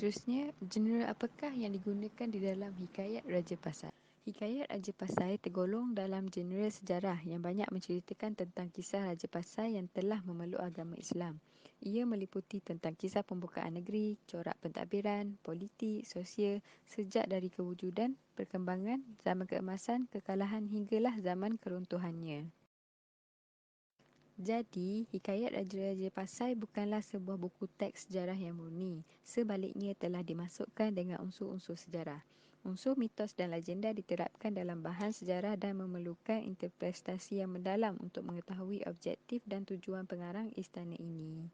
Seterusnya, genre apakah yang digunakan di dalam Hikayat Raja Pasai? Hikayat Raja Pasai tergolong dalam genre sejarah yang banyak menceritakan tentang kisah Raja Pasai yang telah memeluk agama Islam. Ia meliputi tentang kisah pembukaan negeri, corak pentadbiran, politik, sosial, sejak dari kewujudan, perkembangan, zaman keemasan, kekalahan hinggalah zaman keruntuhannya. Jadi, Hikayat Raja-Raja Pasai bukanlah sebuah buku teks sejarah yang murni. Sebaliknya telah dimasukkan dengan unsur-unsur sejarah. Unsur mitos dan legenda diterapkan dalam bahan sejarah dan memerlukan interpretasi yang mendalam untuk mengetahui objektif dan tujuan pengarang istana ini.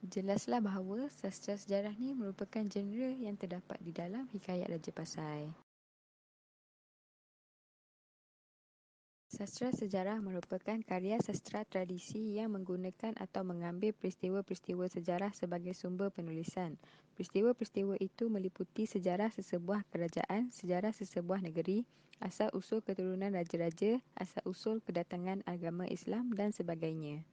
Jelaslah bahawa sastra sejarah ni merupakan genre yang terdapat di dalam Hikayat Raja Pasai. Sastra sejarah merupakan karya sastra tradisi yang menggunakan atau mengambil peristiwa-peristiwa sejarah sebagai sumber penulisan. Peristiwa-peristiwa itu meliputi sejarah sesebuah kerajaan, sejarah sesebuah negeri, asal-usul keturunan raja-raja, asal-usul kedatangan agama Islam dan sebagainya.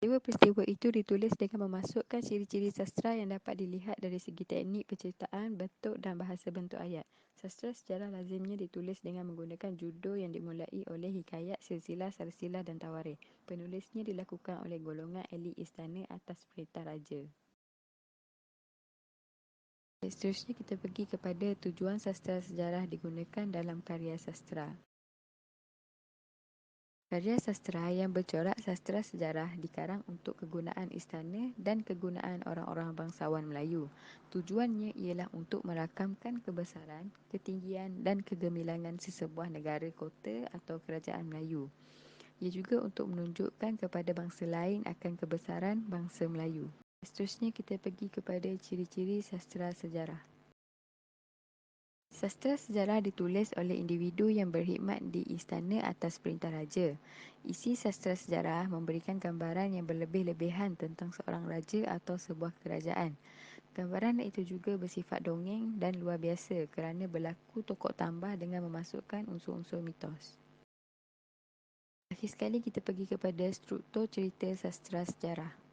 Peristiwa-peristiwa itu ditulis dengan memasukkan ciri-ciri sastra yang dapat dilihat dari segi teknik penceritaan, bentuk dan bahasa bentuk ayat. Sastra sejarah lazimnya ditulis dengan menggunakan judul yang dimulai oleh hikayat, silsilah, sarsilah dan tawarikh. Penulisnya dilakukan oleh golongan elit istana atas perintah raja. Seterusnya kita pergi kepada tujuan sastra sejarah digunakan dalam karya sastra. Karya sastra yang bercorak sastra sejarah dikarang untuk kegunaan istana dan kegunaan orang-orang bangsawan Melayu. Tujuannya ialah untuk merakamkan kebesaran, ketinggian dan kegemilangan sesebuah negara, kota atau kerajaan Melayu. Ia juga untuk menunjukkan kepada bangsa lain akan kebesaran bangsa Melayu. Seterusnya kita pergi kepada ciri-ciri sastra sejarah. Sastra sejarah ditulis oleh individu yang berkhidmat di istana atas perintah raja. Isi sastra sejarah memberikan gambaran yang berlebih-lebihan tentang seorang raja atau sebuah kerajaan. Gambaran itu juga bersifat dongeng dan luar biasa kerana berlaku tokoh tambah dengan memasukkan unsur-unsur mitos. Akhir sekali kita pergi kepada struktur cerita sastra sejarah.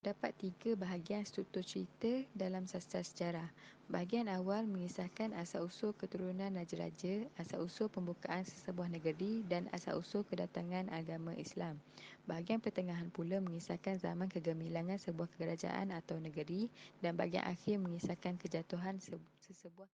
Terdapat 3 bahagian struktur cerita dalam sastra sejarah. Bahagian awal mengisahkan asal-usul keturunan raja-raja, asal-usul pembukaan sesebuah negeri dan asal-usul kedatangan agama Islam. Bahagian pertengahan pula mengisahkan zaman kegemilangan sebuah kerajaan atau negeri dan bahagian akhir mengisahkan kejatuhan sesebuah